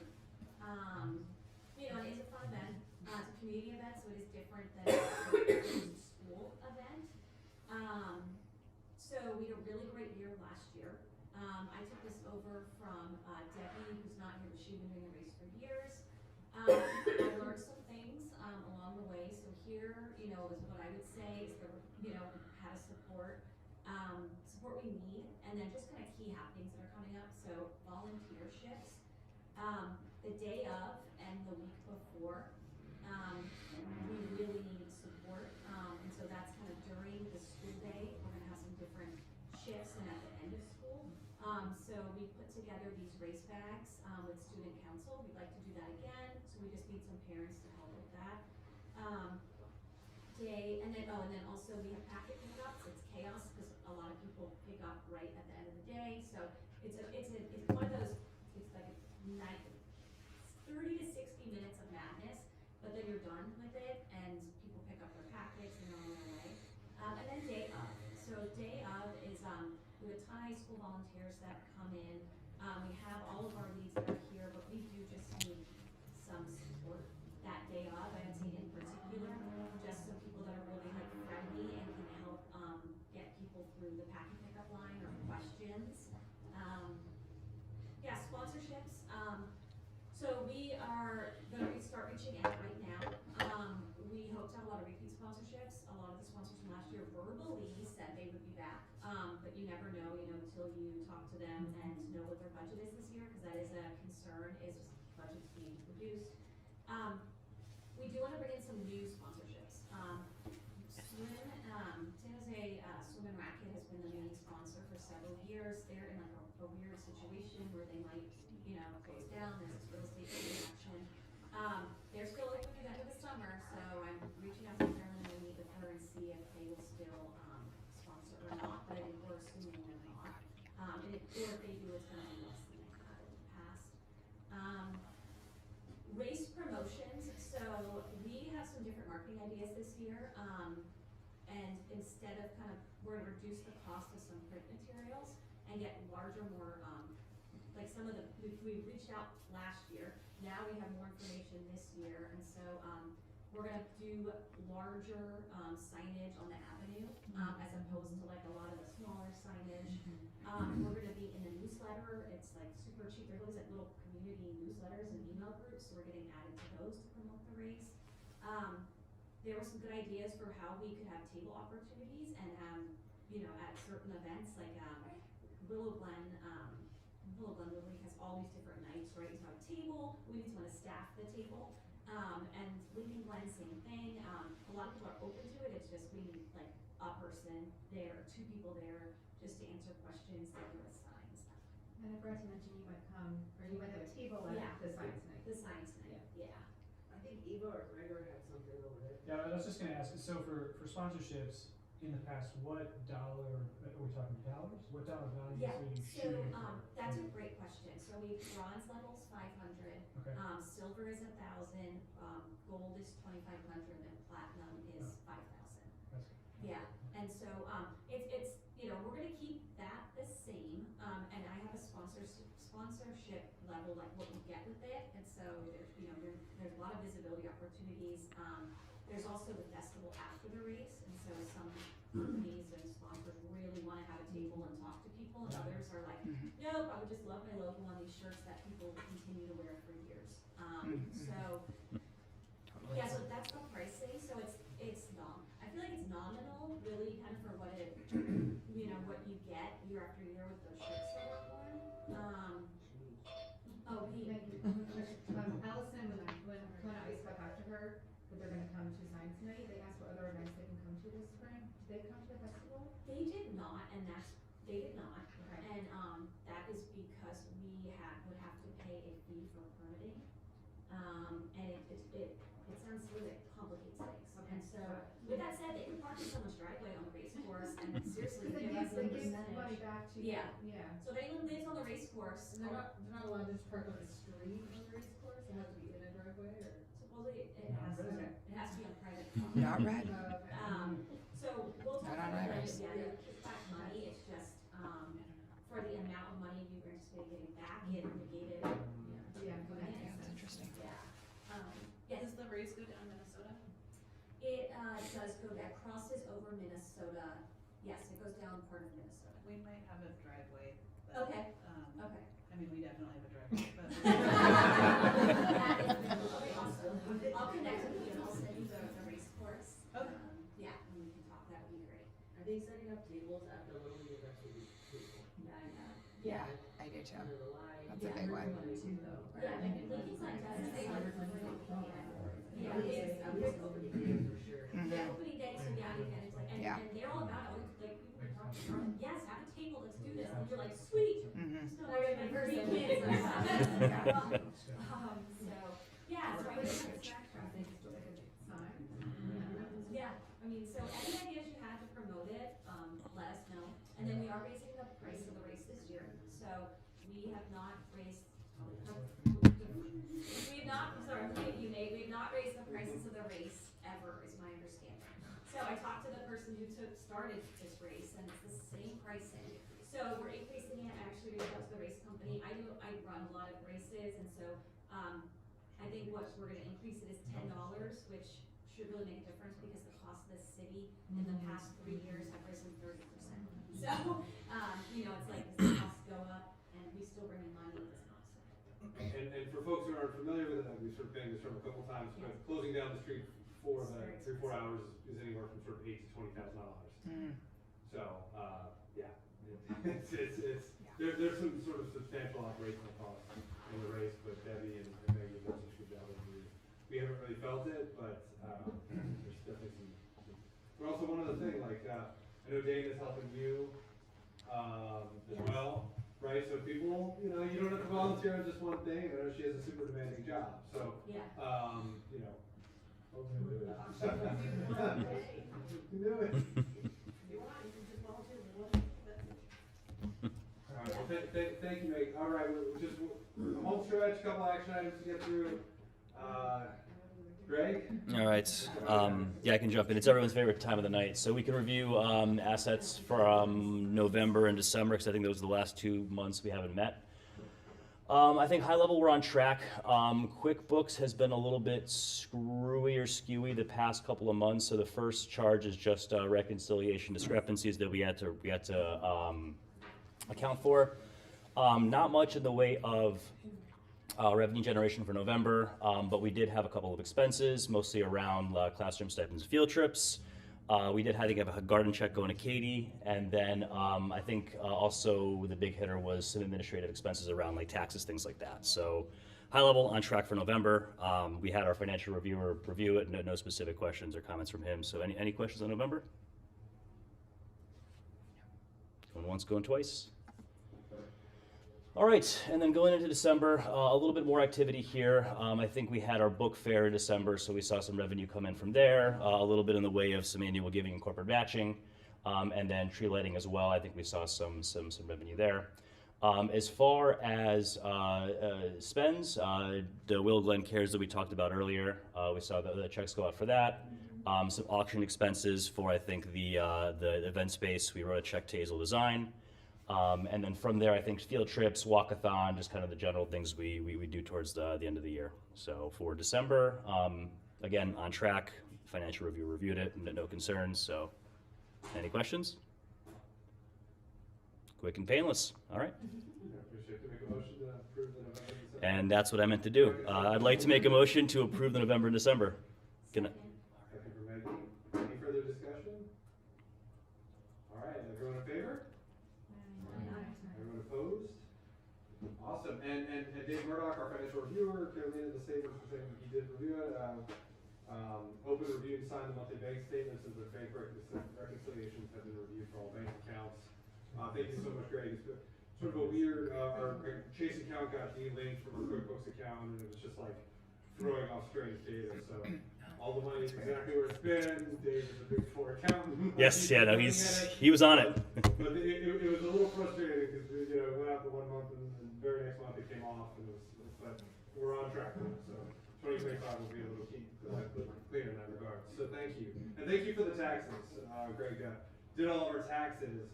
You know, it is a fun event. It's a community event, so it is different than a school event. So we had a really great year last year. I took this over from Debbie, who's not here, but she's been doing the race for years. I learned some things along the way. So here, you know, is what I would say is there, you know, how to support we need, and then just kind of key happenings that are coming up. So volunteer shifts, the day of and the week before, we really need support, and so that's kind of during the school day. We're gonna have some different shifts and at the end of school. So we put together these race bags with student council. We'd like to do that again, so we just need some parents to help with that. And then also we have packet pickups. It's chaos because a lot of people pick up right at the end of the day. So it's one of those. It's like 30 to 60 minutes of madness, but then you're done with it, and people pick up their packets and they're on their way. And then day of. So day of is we have a ton of high school volunteers that come in. We have all of our leads that are here, but we do just need some support that day of. I would say in particular, just some people that are really like friendly and can help get people through the packet pickup line or questions. Yeah, sponsorships. So we are going to start reaching out right now. We hope to have a lot of repeat sponsorships. A lot of the sponsors from last year verbally said they would be back, but you never know, until you talk to them and know what their budget is this year, because that is a concern, is budgets being reduced. we do wanna bring in some new sponsorships. Swim, San Jose, Swim and Racket has been the main sponsor for several years. They're in like a weird situation where they might, close down, there's this real estate transaction. They're still open to the end of the summer, so I'm reaching out to Carolyn and we'll meet with her and see if they will still, sponsor or not, but I think we're assuming they're not. And or if they do, it's gonna be less than they have in the past. Race promotions, so we have some different marketing ideas this year, and instead of we're gonna reduce the cost of some print materials and get larger, more, like some of the, we reached out last year, now we have more information this year, and so, we're gonna do larger, signage on the avenue, as opposed to like a lot of the smaller signage. We're gonna be in the newsletter, it's like super cheap, there's always like little community newsletters and email groups, so we're getting added to those to promote the race. There were some good ideas for how we could have table opportunities and, at certain events, like, Willow Glen Little League has all these different nights, right, you have a table, we just wanna staff the table. And Lincoln Glen, same thing, a lot of people are open to it, it's just we need like a person there, 2 people there, just to answer questions, to give us signs. And I forgot to mention you might come, or you might have a table at Yeah. the science night. The science night, yeah. I think Eva or Gregor had something over there. Yeah, I was just gonna ask, so for sponsorships, in the past, what dollar, are we talking dollars? What dollar values Yeah, are you so, shooting for? that's a great question, so bronze level's 500, Okay. silver is 1,000, gold is 2,500, and platinum is 5,000. That's good. Yeah, and so, it's, we're gonna keep that the same, and I have a sponsorship level, like what you get with it, and so there's a lot of visibility opportunities. There's also the festival after the race, and so some companies and sponsors really wanna have a table and talk to people, and others are like, nope, I would just love my logo on these shirts that people continue to wear for years. So, yeah, so that's the pricing, so I feel like it's nominal, really kind of for what it, what you get year after year with those shirts that we're worn. Allison, when I spoke after her, that they're gonna come to science night, they asked what other events they can come to this spring. Did they come to the festival? They did not, and they did not. Okay. And, that is because we would have to pay a fee for permitting. And it sounds silly, it complicates things. Okay. And so, with that said, they can park in someone's driveway on the race course and seriously Because give us a they give percentage. money back to, Yeah. yeah. So if anyone lives on the race course, And they're not allowed to just park on the street on the race course, it has to be in a driveway or? supposedly it has to be on private property. Not red. So we'll talk Not on about riders. it, yeah, kick back money, it's just, for the amount of money we were anticipating getting back, it negated. Yeah, okay. Yeah, that's interesting. Yeah, yes, Does the race go down Minnesota? it, does go, that crosses over Minnesota, yes, it goes down part of Minnesota. We might have a driveway. But, Okay. um, Okay. I mean, we definitely have a driveway, but. That is, okay, awesome, I'll connect with you and I'll send you the race course. Okay. Yeah, and we can talk, that would be great. I think setting up tables at the Little League events would be pretty cool. Yeah, I know. Yeah, I do too. Under the light. That's a big one. Yeah, Lincoln Sign does, they have, yeah, it's, At least opening day for sure. yeah, opening day, so yeah, again, it's like, and Yeah. they're all about it, like, people are talking, about, yes, have a table, let's do this, and you're like, sweet. Mhm. So I got my first kids. So, yeah, so I think it's, yeah, I mean, so any ideas you have to promote it, let us know. And then we are raising the price of the race this year, so we have not raised, we have not raised the prices of the race ever, is my understanding. So I talked to the person who started this race, and it's the same pricing. So we're increasing it, I actually reached out to the race company, I run a lot of races, and so, I think what we're gonna increase it is $10, which should really make a difference, because the cost of the city in the past 3 years have risen 30%. So, it's like, as the costs go up, and we still bring in money, it doesn't offset. And for folks who aren't familiar with it, we've sort of been this term a couple times, but closing down the street for the 3-4 hours is anywhere from sort of $8,000 to $20,000. Mm. So, yeah, there's some sort of substantial operational costs in the race, but Debbie and Maggie have done such a good job of we haven't really felt it, but, there's definitely some. But also one other thing, like, I know Dane is helping you, as well, right? So people, you know, you don't have to volunteer on just one thing. I know she has a super demanding job, so, Yeah. you know. Folks can do it. You can do it. If you want, you can just volunteer for one, that's it. All right, well, thank you, Meg. All right, we're just, home stretch, couple action items to get through. Greg? All right. Yeah, I can jump in. It's everyone's favorite time of the night. So we can review assets from November and December, because I think those are the last 2 months we haven't met. I think high level we're on track. QuickBooks has been a little bit screwy or skewy the past couple of months. So the first charge is just reconciliation discrepancies that we had to account for. Not much in the way of revenue generation for November, but we did have a couple of expenses, mostly around classroom stipends and field trips. We did, I think, have a garden check going to Katie, and then I think also the big hitter was some administrative expenses around like taxes, things like that. So high level on track for November. We had our financial reviewer review it, no specific questions or comments from him. So any questions on November? Going once, going twice. All right, and then going into December, a little bit more activity here. I think we had our book fair in December, so we saw some revenue come in from there, a little bit in the way of some annual giving and corporate matching, and then tree lighting as well. I think we saw some revenue there. As far as spends, the Will Glen Cares that we talked about earlier, we saw the checks go out for that. Some auction expenses for, I think, the event space. We wrote a check to Hazel Design. And then from there, I think field trips, walkathon, just kind of the general things we do towards the end of the year. So for December, again, on track. Financial review reviewed it, no concerns. So any questions? Quick and painless. All right. Appreciate to make a motion to approve the November and December. And that's what I meant to do. I'd like to make a motion to approve the November and December. Second for Maggie. Any further discussion? All right, everyone in favor? Everyone opposed? Awesome. And Dave Murdoch, our financial reviewer, Carolina the Saber, saying he did review it. Open, review, and sign the monthly bank statements, and the bank reconciliations have been reviewed for all bank accounts. Thank you so much, Greg. It's been sort of a weird, our Chase account got de-linked from our QuickBooks account, and it was just like throwing off strange data. So all the money is exactly where it's been. Dave is a big four accountant. Yes, yeah, no, he was on it. But it was a little frustrating because it went out for 1 month, and the very next month it came off, and but we're on track now. So 2025 will be a little cleaner in that regard. So thank you, and thank you for the taxes. Greg did all of our taxes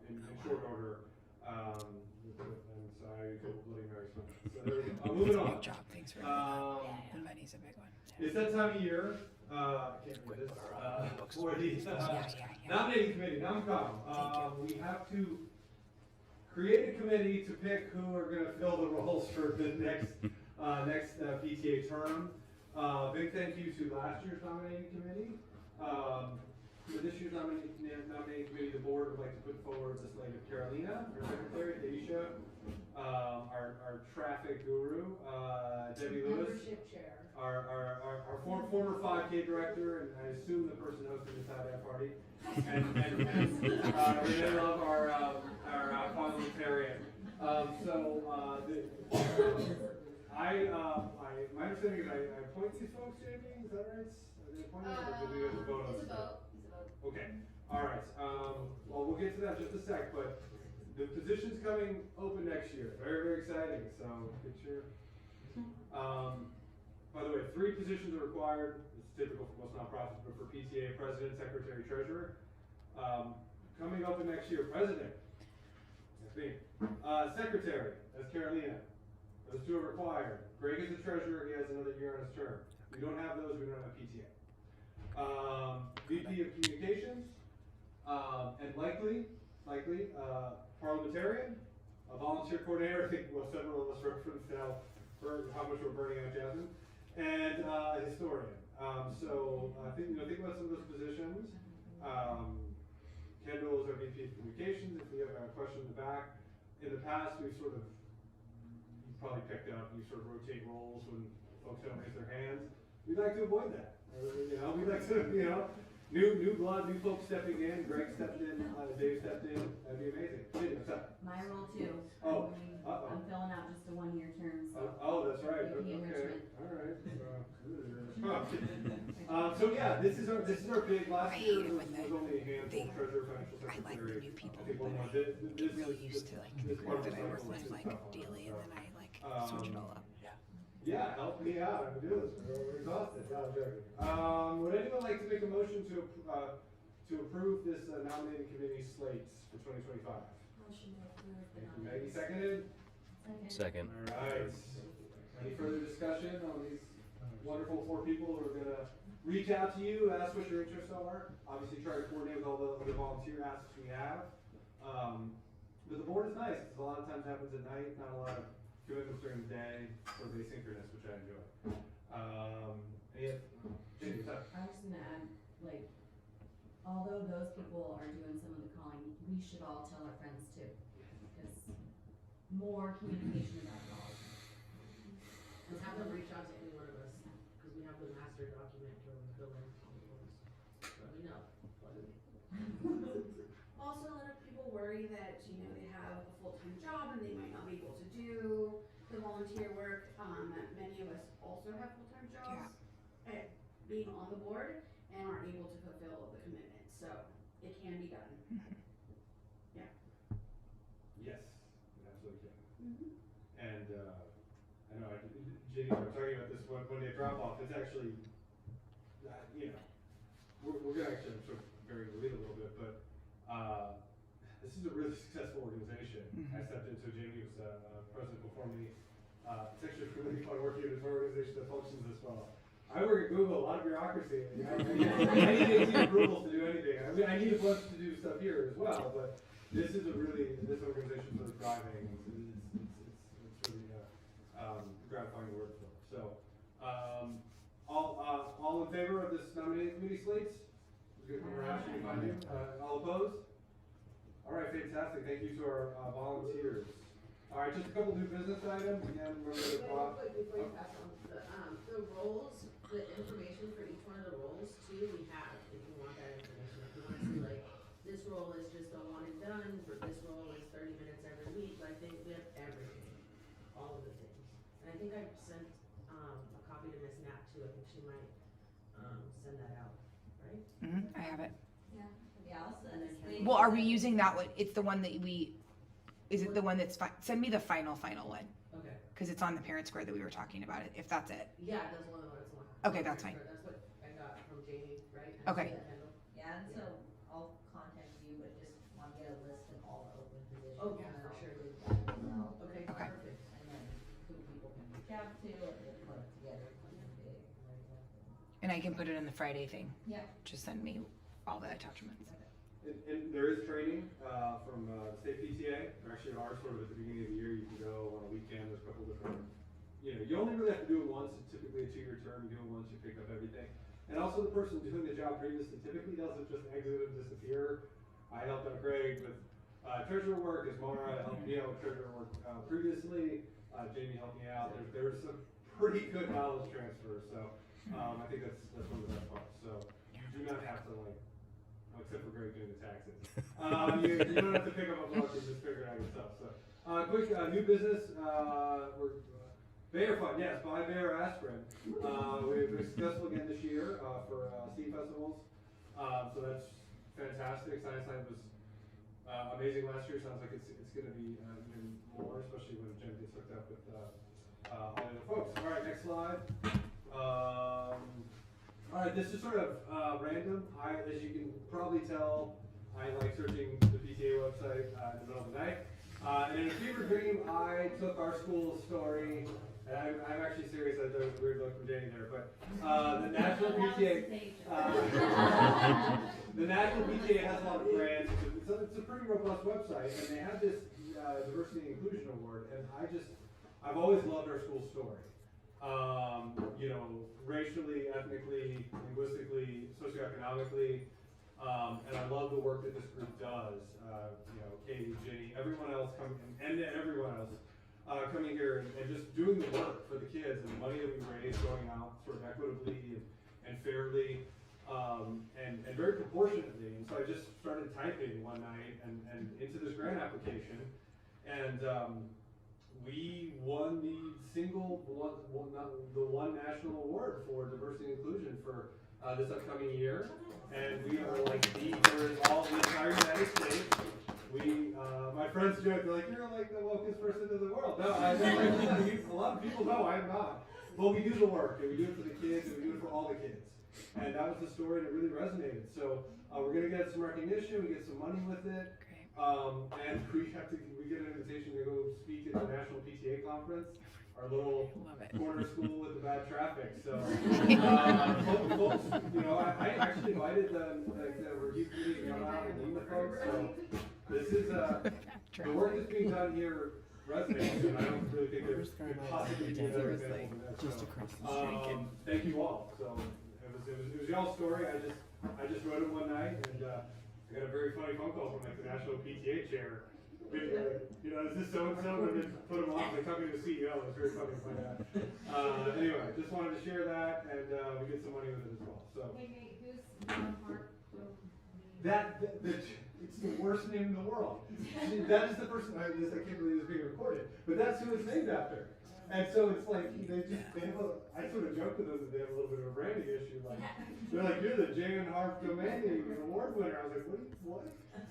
in short order, and so I feel Bloody Mary's fine. So there we go. Moving on. Good job. Thanks for Yeah. money's a big one. It's that time of year. I can't read this. For the nominating committee, NomCom. We have to create a committee to pick who are going to fill the roles for the next PTA term. Big thank you to last year's nominating committee. For this year's nominating committee, the board would like to put forward the slate of Carolina, our secretary, Daisha, our traffic guru, Debbie Lewis, Membership chair. our former 5K director, and I assume the person hosting the Saturday party, and Renee Love, our parliamentarian. My understanding is I appoint these folks, Jamie. Is that right? Are they appointed, or do we have to vote on It's a this? vote. It's a vote. Okay. All right. Well, we'll get to that in just a sec, but the position's coming open next year. Very, very exciting. So get your. By the way, 3 positions are required. It's typical for most nonprofits, but for PTA, president, secretary, treasurer. Coming open next year, president. That's me. Secretary, that's Carolina. Those 2 are required. Greg is the treasurer. He has another year on his term. We don't have those. We don't have PTA. VP of Communications, and likely, parliamentarian, a volunteer coordinator. I think several of us referenced how much we're burning out Jasmine, and a historian. So think about some of those positions. Kendall is our VP of Communications. If we have a question in the back, in the past we've sort of, you probably picked up, you sort of rotate roles when folks don't raise their hands. We'd like to avoid that. We'd like to, new blood, new folks stepping in. Greg stepped in, Dave stepped in. That'd be amazing. Hey, what's up? My role too. Oh, I'm filling out just a 1 year term, so. Oh, that's right. AP Okay. enrichment. All right. So yeah, this is our big. Last year was only a handful of treasurer, financial I like secretary. the new people, I think but one I this really is- used to like this the part group of that I work cycle is with like tough on us, daily, so. and then I like switch it all up. Yeah, help me out. I'm doing this. We're exhausted. No, I'm joking. Would anyone like to make a motion to approve this nominating committee slates for 2025? Motion to approve the Thank you, nominating. Maggie, seconded. Second. All right. Any further discussion on these wonderful 4 people who are gonna reach out to you, ask what your interests are? Obviously, try to coordinate with all the other volunteer asks we have. But the board is nice. 'Cause a lot of times happens at night. Not a lot of commitments during the day, sort of asynchronous, which I enjoy. Jamie, what's up? I was just gonna add, like, although those people are doing some of the calling, we should all tell our friends too. Because more communication about it all. And have them reach out to any one of us, because we have the master document to fill in all the forms. Let me know. Also, a lot of people worry that, they have a full-time job and they might not be able to do the volunteer work. Many of us also have full-time jobs at being on the board and aren't able to fulfill the commitment, so it can be done. Yes, it absolutely can. And I know, Jenny, we're talking about this one day drop off. It's actually, we're gonna actually sort of bury the lead a little bit, but this is a really successful organization. I stepped into Jamie was president before me. It's actually really fun working in an organization that functions this well. I work at Google, a lot of bureaucracy. I need 18 approvals to do anything. I mean, I need a bunch to do stuff here as well, but this organization sort of thriving. It's really gratifying work for us. So, all in favor of this nominating committee slates? Good, we're asking to find you. All opposed? All right, fantastic. Thank you to our volunteers. All right, just a couple new business items. Again, remember the Before you pass on, the roles, the information for each one of the roles too, we have, if you want that information. If you want to see like, this role is just a one and done, or this role is 30 minutes every week, I think we have everything, all of the things. And I think I sent, a copy to Miss Nat too, I think she might, send that out, right? I have it. Yeah, I'll send it. Well, are we using that one? It's the one that is it the one that's send me the final one. Okay. Cause it's on the parent square that we were talking about it, if that's it. Yeah, that's one of the ones. Okay, that's fine. That's what I got from Jamie, right? Okay. Yeah, and so I'll contact you, but just want to get a list of all the open positions. Oh, yeah, and for I'll sure. do that as well. Okay, Okay. perfect. And then who people can reach out to, and we'll put it together, something big. And I can put it in the Friday thing. Yep. Just send me all the attachments. And there is training from state PTA. There actually are sort of at the beginning of the year. You can go on a weekend. There's a couple different. You only really have to do it once. It's typically a 2-year term. You do it once, you pick up everything. And also the person doing the job previously typically doesn't just exit and disappear. I helped out Greg with treasurer work. As Mara helped me out with treasurer work previously. Jamie helped me out. There's some pretty good knowledge transfer. So I think that's one of the best parts. So you do not have to except for Greg doing the taxes. You don't have to pick up a book and just figure it out yourself. So, quick new business. We're Bayer Fund, yes, buy Bayer aspirin. We've been successful again this year for seed festivals. So that's fantastic. Science Night was amazing last year. Sounds like it's going to be even more, especially when Jen gets hooked up with all the other folks. All right, next slide. All right, this is sort of random. As you can probably tell, I like searching the PTA website in the middle of the night. And in a fever dream, I took our school's story, and I'm actually serious. There was a weird look from Janie there, but the National PTA, the National PTA has a lot of grants. It's a pretty robust website, and they have this diversity and inclusion award. And I've always loved our school story. Racially, ethnically, linguistically, socioeconomically, and I love the work that this group does. Katie, Ginny, everyone else and everyone else coming here and just doing the work for the kids and the money that we raise going out sort of equitably and fairly and very proportionately. And so I just started typing one night and into this grant application, and we won the one national award for diversity and inclusion for this upcoming year. And we are like for all the entire United States. My friends joke, they're like, you're like the wokest person in the world. No, a lot of people know I am not. But we do the work, and we do it for the kids, and we do it for all the kids. And that was the story, and it really resonated. So we're gonna get some recognition, we get some money with it, and we get an invitation to go speak at the National PTA conference, our little corner school with the bad traffic. So, folks, I actually invited the review committee to come out and meet with folks. So this is the work that's being done here resonates, and I don't really think there could possibly be another example of that. Thank you all. So it was y'all's story. I just wrote it one night, and I got a very funny phone call from like the national PTA chair. Is this so and so? And then put them off. They talking to the CEO. It was very funny. But anyway, just wanted to share that, and we get some money with it as well. So Hey Nate, who's John Hart? It's the worst name in the world. That is the person. I can't believe this is being recorded. But that's who it's named after. And so it's like I sort of joke with them that they have a little bit of a branding issue. Like they're like, you're the Jan Harp Domain Award winner. I was like, what?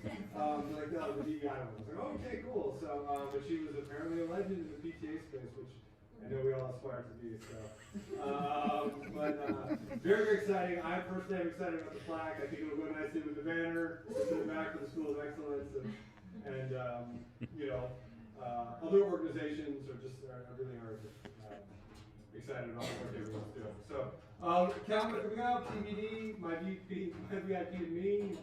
Like no, the DEI one. I was like, okay, cool. So, but she was apparently a legend in the PTA space, which I know we all aspire to be. So, but very, very exciting. I personally am excited about the plaque. I think it'll go nicely with the banner to the back of the School of Excellence, and other organizations are really excited about the work everyone's doing. So, calendar coming up, TBD, my VIP to me.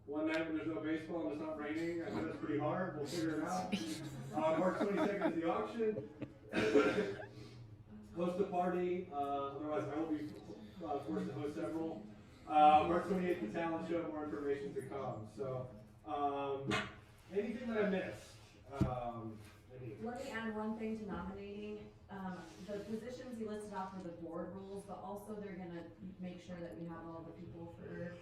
One night when there's no baseball and it's not raining, I know that's pretty hard. We'll figure it out. March 22nd is the auction. Host a party. Otherwise, I will be forced to host several. March 28th, the talent show. More information to come. So, anything that I missed? Let me add one thing to nominating. The positions you listed off are the board rules, but also they're gonna make sure that we have all the people for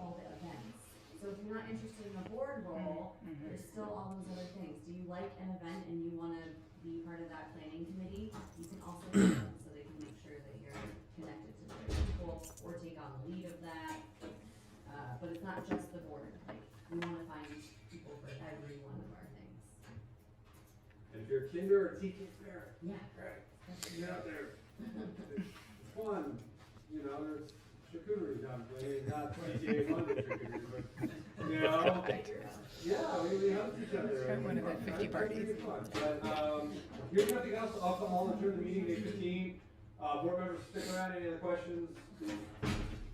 all the events. So if you're not interested in the board role, there's still all those other things. Do you like an event and you wanna be part of that planning committee? You can also do them so they can make sure that you're connected to the right people or take on the lead of that. But it's not just the board. Like, we wanna find people for every one of our things. And if you're a kinder or teaching parent, Yeah. right, get out there. It's fun. There's charcuterie done. Not PTA funded charcuterie, but yeah, we help each other. One of the 50 parties. But here's nothing else. I'll adjourn the meeting at 15. Board members, stick around. Any other questions?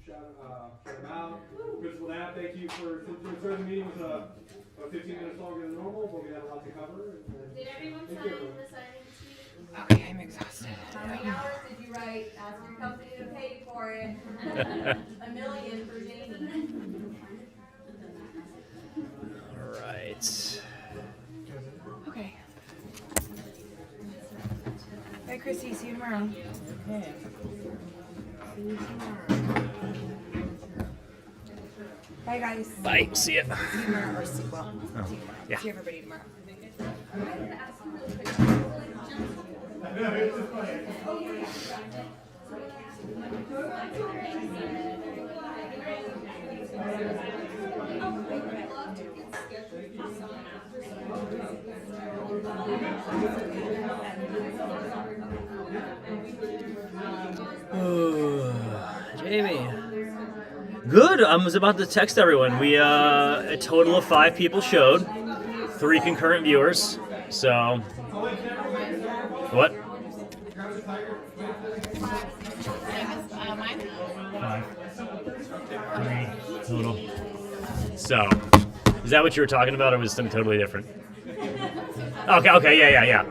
Shout them out. Principal Knapp, thank you for the meeting was about 15 minutes longer than normal, but we had a lot to cover. Did everyone sign the signing sheet? Okay, I'm exhausted. How many hours did you write? Ask your company to pay for it. $1 million for Jamie. All right. Okay. Bye, Chrissy. See you tomorrow. Okay. See you tomorrow. Bye, guys. Bye. See ya. See you tomorrow, or see you tomorrow. Yeah. See everybody tomorrow. I wanted to ask you really quick. Jamie. Good. I was about to text everyone. We a total of 5 people showed, 3 concurrent viewers. So, what? 5. 3 total. So, is that what you were talking about, or was it something totally different? Okay. Yeah.